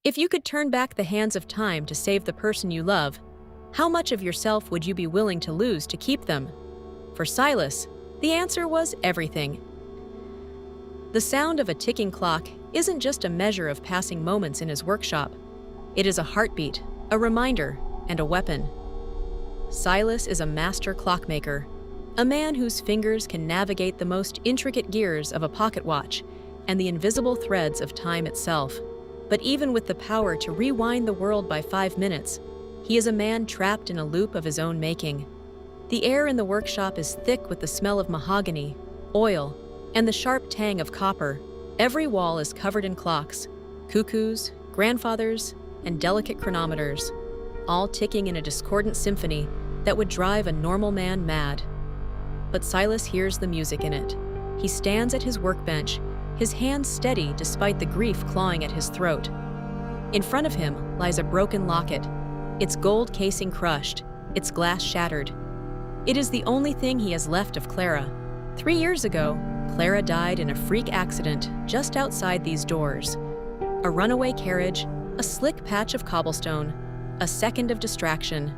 If you could turn back the hands of time to save the person you love, how much of yourself would you be willing to lose to keep them? For Silas, the answer was everything. The sound of a ticking clock isn't just a measure of passing moments in his workshop. It is a heartbeat, a reminder, and a weapon. Silas is a master clockmaker, a man whose fingers can navigate the most intricate gears of a pocket watch and the invisible threads of time itself. But even with the power to rewind the world by 5 minutes, he is a man trapped in a loop of his own making. The air in the workshop is thick with the smell of mahogany, oil, and the sharp tang of copper. Every wall is covered in clocks, cuckoos, grandfathers, and delicate chronometers, all ticking in a discordant symphony that would drive a normal man mad. But Silas hears the music in it. He stands at his workbench, his hands steady despite the grief clawing at his throat. In front of him lies a broken locket, its gold casing crushed, its glass shattered. It is the only thing he has left of Clara. 3 years ago, Clara died in a freak accident just outside these doors. A runaway carriage, a slick patch of cobblestone, a second of distraction,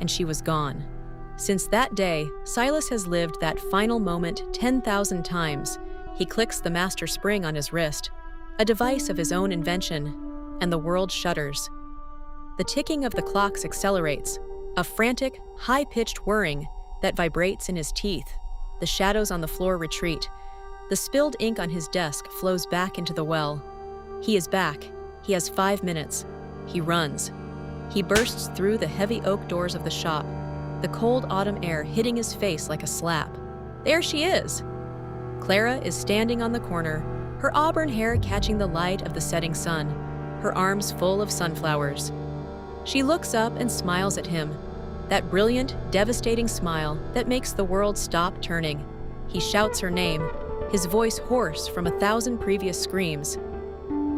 and she was gone. Since that day, Silas has lived that final moment 10,000 times. He clicks the master spring on his wrist, a device of his own invention, and the world shudders. The ticking of the clocks accelerates, a frantic, high-pitched whirring that vibrates in his teeth. The shadows on the floor retreat. The spilled ink on his desk flows back into the well. He is back. He has 5 minutes. He runs. He bursts through the heavy oak doors of the shop, the cold autumn air hitting his face like a slap. There she is! Clara is standing on the corner, her auburn hair catching the light of the setting sun, her arms full of sunflowers. She looks up and smiles at him, that brilliant, devastating smile that makes the world stop turning. He shouts her name, his voice hoarse from 1,000 previous screams.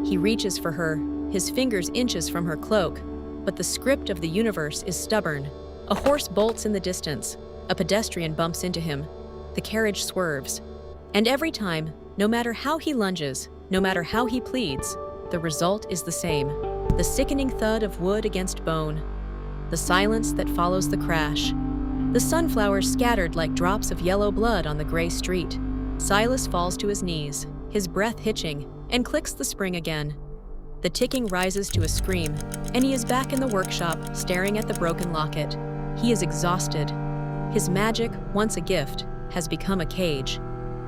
He reaches for her, his fingers inches from her cloak, but the script of the universe is stubborn. A horse bolts in the distance, a pedestrian bumps into him, the carriage swerves. And every time, no matter how he lunges, no matter how he pleads, the result is the same. The sickening thud of wood against bone, the silence that follows the crash, the sunflowers scattered like drops of yellow blood on the gray street. Silas falls to his knees, his breath hitching, and clicks the spring again. The ticking rises to a scream, and he is back in the workshop, staring at the broken locket. He is exhausted. His magic, once a gift, has become a cage.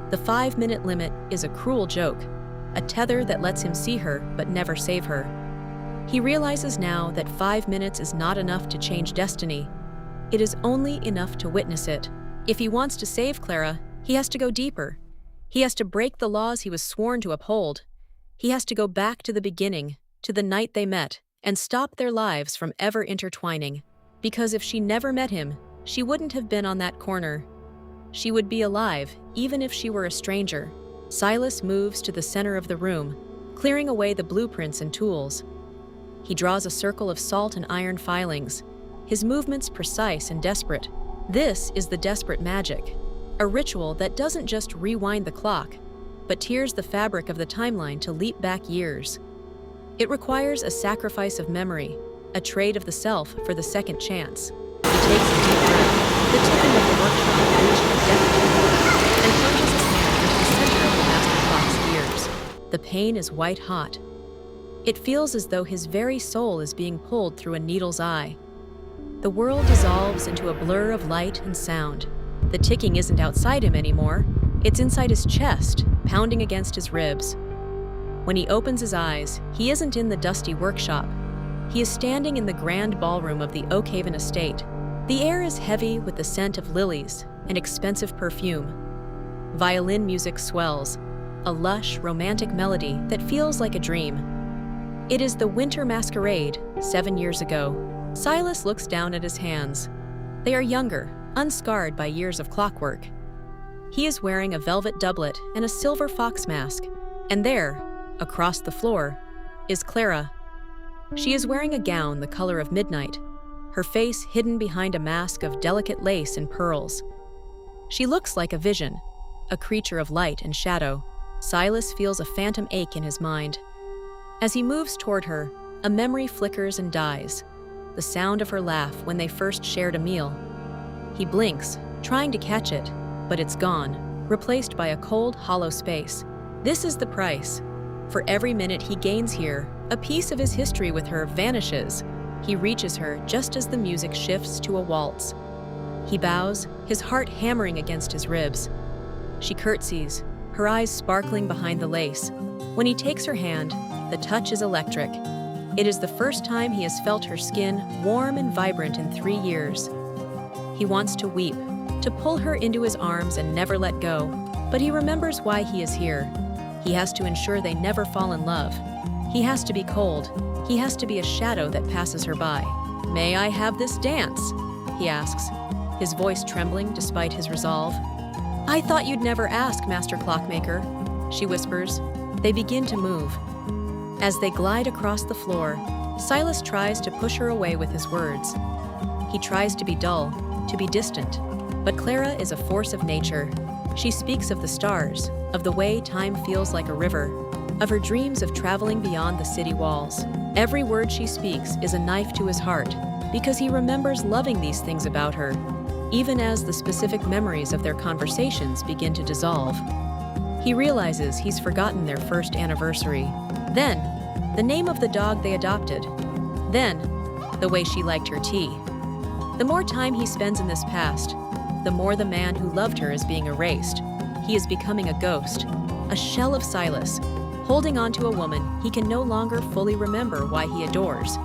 The 5-minute limit is a cruel joke, a tether that lets him see her but never save her. He realizes now that 5 minutes is not enough to change destiny. It is only enough to witness it. If he wants to save Clara, he has to go deeper. He has to break the laws he was sworn to uphold. He has to go back to the beginning, to the night they met, and stop their lives from ever intertwining. Because if she never met him, she wouldn't have been on that corner. She would be alive, even if she were a stranger. Silas moves to the center of the room, clearing away the blueprints and tools. He draws a circle of salt and iron filings, his movements precise and desperate. This is the desperate magic, a ritual that doesn't just rewind the clock, but tears the fabric of the timeline to leap back years. It requires a sacrifice of memory, a trade of the self for the second chance. He takes a deep breath, the ticking of the workshop reaching a deafening, and plunges his hand into the center of the master clock's gears. The pain is white hot. It feels as though his very soul is being pulled through a needle's eye. The world dissolves into a blur of light and sound. The ticking isn't outside him anymore. It's inside his chest, pounding against his ribs. When he opens his eyes, he isn't in the dusty workshop. He is standing in the grand ballroom of the Oakhaven estate. The air is heavy with the scent of lilies and expensive perfume. Violin music swells, a lush, romantic melody that feels like a dream. It is the winter masquerade, 7 years ago. Silas looks down at his hands. They are younger, unscarred by years of clockwork. He is wearing a velvet doublet and a silver fox mask. And there, across the floor, is Clara. She is wearing a gown the color of midnight, her face hidden behind a mask of delicate lace and pearls. She looks like a vision, a creature of light and shadow. Silas feels a phantom ache in his mind. As he moves toward her, A memory flickers and dies. The sound of her laugh when they first shared a meal. He blinks, trying to catch it, but it's gone, replaced by a cold, hollow space. This is the price. For every minute he gains here, a piece of his history with her vanishes. He reaches her just as the music shifts to a waltz. He bows, his heart hammering against his ribs. She curtsies, her eyes sparkling behind the lace. When he takes her hand, the touch is electric. It is the first time he has felt her skin warm and vibrant in 3 years. He wants to weep, to pull her into his arms and never let go, but he remembers why he is here. He has to ensure they never fall in love. He has to be cold. He has to be a shadow that passes her by. "May I have this dance?" he asks, his voice trembling despite his resolve. "I thought you'd never ask, Master Clockmaker," she whispers. They begin to move. As they glide across the floor, Silas tries to push her away with his words. He tries to be dull, to be distant, but Clara is a force of nature. She speaks of the stars, of the way time feels like a river, of her dreams of traveling beyond the city walls. Every word she speaks is a knife to his heart, because he remembers loving these things about her, even as the specific memories of their conversations begin to dissolve. He realizes he's forgotten their first anniversary. Then, the name of the dog they adopted. Then, the way she liked her tea. The more time he spends in this past, the more the man who loved her is being erased. He is becoming a ghost, a shell of Silas, holding on to a woman he can no longer fully remember why he adores,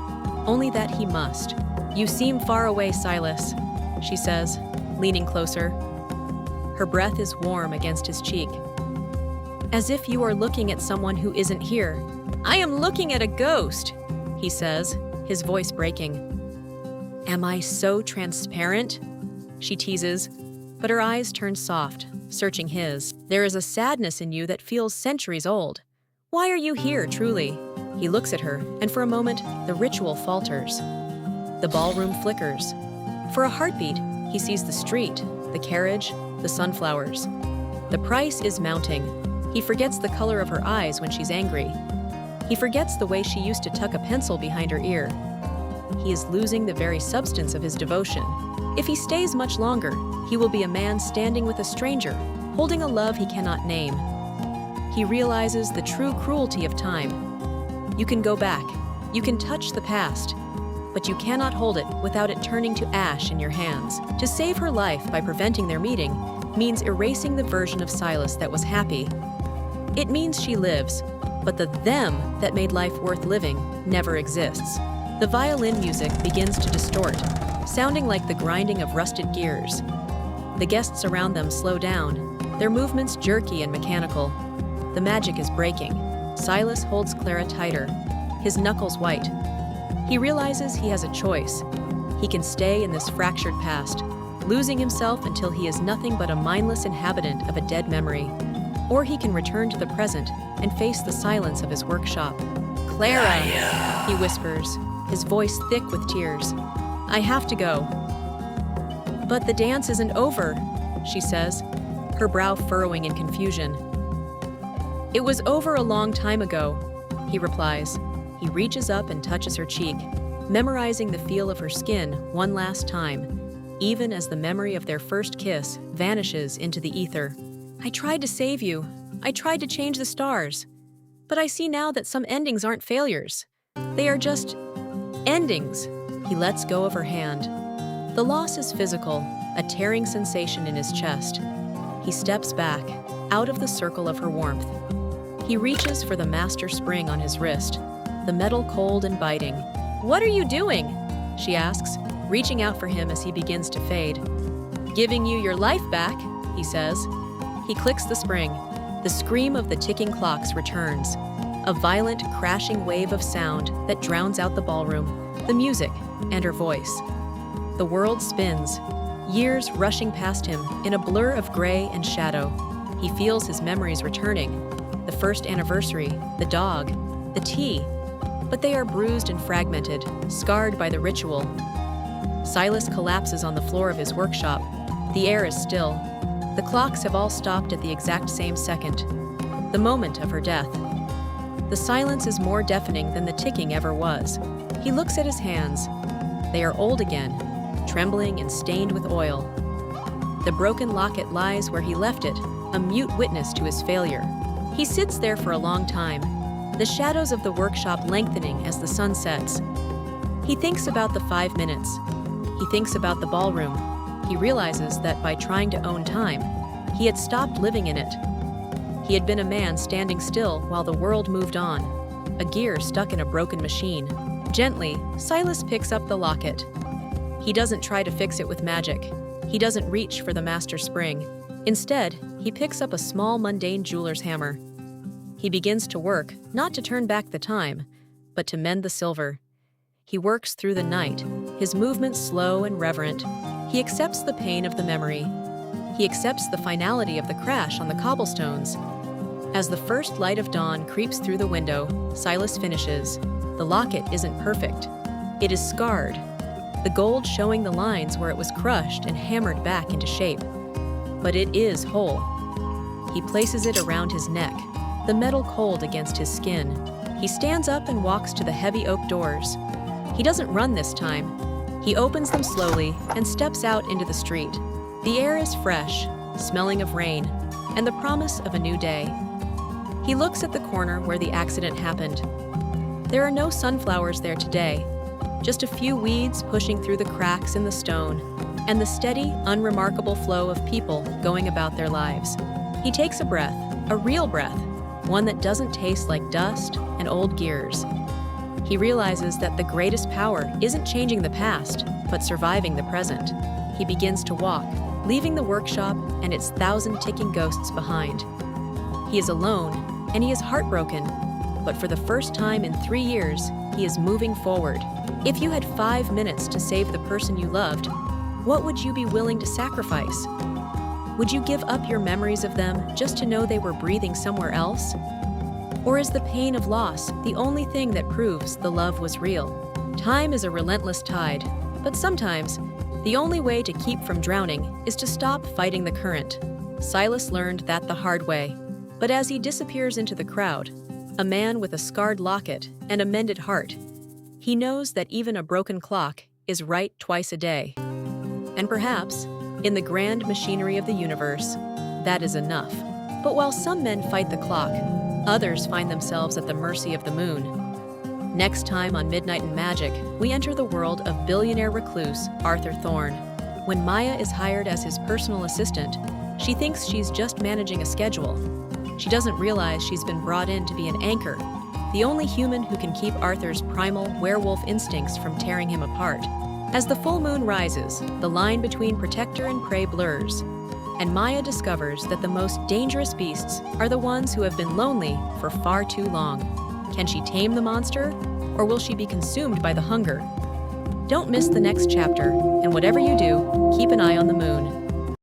only that he must. "You seem far away, Silas," she says, leaning closer. Her breath is warm against his cheek. "As if you are looking at someone who isn't here." "I am looking at a ghost," he says, his voice breaking. "Am I so transparent?" she teases, but her eyes turn soft, searching his. "There is a sadness in you that feels centuries old. Why are you here, truly?" He looks at her, and for a moment, the ritual falters. The ballroom flickers. For a heartbeat, he sees the street, the carriage, the sunflowers. The price is mounting. He forgets the color of her eyes when she's angry. He forgets the way she used to tuck a pencil behind her ear. He is losing the very substance of his devotion. If he stays much longer, he will be a man standing with a stranger, holding a love he cannot name. He realizes the true cruelty of time. You can go back, you can touch the past, but you cannot hold it without it turning to ash in your hands. To save her life by preventing their meeting means erasing the version of Silas that was happy. It means she lives, but the them that made life worth living never exists. The violin music begins to distort, sounding like the grinding of rusted gears. The guests around them slow down, their movements jerky and mechanical. The magic is breaking. Silas holds Clara tighter, his knuckles white. He realizes he has a choice. He can stay in this fractured past, losing himself until he is nothing but a mindless inhabitant of a dead memory. Or he can return to the present and face the silence of his workshop. "Clara," he whispers, his voice thick with tears. "I have to go." "But the dance isn't over," she says, her brow furrowing in confusion. "It was over a long time ago," he replies. He reaches up and touches her cheek, memorizing the feel of her skin one last time, even as the memory of their first kiss vanishes into the ether. "I tried to save you. I tried to change the stars. But I see now that some endings aren't failures. They are just endings." He lets go of her hand. The loss is physical, a tearing sensation in his chest. He steps back, out of the circle of her warmth. He reaches for the master spring on his wrist, the metal cold and biting. "What are you doing?" she asks, reaching out for him as he begins to fade. "Giving you your life back," he says. He clicks the spring. The scream of the ticking clocks returns, a violent, crashing wave of sound that drowns out the ballroom, the music, and her voice. The world spins, years rushing past him in a blur of gray and shadow. He feels his memories returning, the first anniversary, the dog, the tea, but they are bruised and fragmented, scarred by the ritual. Silas collapses on the floor of his workshop. The air is still. The clocks have all stopped at the exact same second, the moment of her death. The silence is more deafening than the ticking ever was. He looks at his hands. They are old again, trembling and stained with oil. The broken locket lies where he left it, a mute witness to his failure. He sits there for a long time, the shadows of the workshop lengthening as the sun sets. He thinks about the 5 minutes. He thinks about the ballroom. He realizes that by trying to own time, he had stopped living in it. He had been a man standing still while the world moved on, a gear stuck in a broken machine. Gently, Silas picks up the locket. He doesn't try to fix it with magic. He doesn't reach for the master spring. Instead, he picks up a small, mundane jeweler's hammer. He begins to work, not to turn back the time, but to mend the silver. He works through the night, his movements slow and reverent. He accepts the pain of the memory. He accepts the finality of the crash on the cobblestones. As the first light of dawn creeps through the window, Silas finishes. The locket isn't perfect. It is scarred, the gold showing the lines where it was crushed and hammered back into shape. But it is whole. He places it around his neck, the metal cold against his skin. He stands up and walks to the heavy oak doors. He doesn't run this time. He opens them slowly and steps out into the street. The air is fresh, smelling of rain, and the promise of a new day. He looks at the corner where the accident happened. There are no sunflowers there today, just a few weeds pushing through the cracks in the stone, and the steady, unremarkable flow of people going about their lives. He takes a breath, a real breath, one that doesn't taste like dust and old gears. He realizes that the greatest power isn't changing the past, but surviving the present. He begins to walk, leaving the workshop and its 1,000 ticking ghosts behind. He is alone, and he is heartbroken, but for the first time in 3 years, he is moving forward. If you had 5 minutes to save the person you loved, what would you be willing to sacrifice? Would you give up your memories of them just to know they were breathing somewhere else? Or is the pain of loss the only thing that proves the love was real? Time is a relentless tide, but sometimes the only way to keep from drowning is to stop fighting the current. Silas learned that the hard way, but as he disappears into the crowd, a man with a scarred locket and a mended heart, he knows that even a broken clock is right twice a day. And perhaps, in the grand machinery of the universe, that is enough. But while some men fight the clock, others find themselves at the mercy of the moon. Next time on Midnight in Magic, we enter the world of billionaire recluse Arthur Thorne. When Maya is hired as his personal assistant, she thinks she's just managing a schedule. She doesn't realize she's been brought in to be an anchor, the only human who can keep Arthur's primal werewolf instincts from tearing him apart. As the full moon rises, the line between protector and prey blurs, and Maya discovers that the most dangerous beasts are the ones who have been lonely for far too long. Can she tame the monster, or will she be consumed by the hunger? Don't miss the next chapter, and whatever you do, keep an eye on the moon.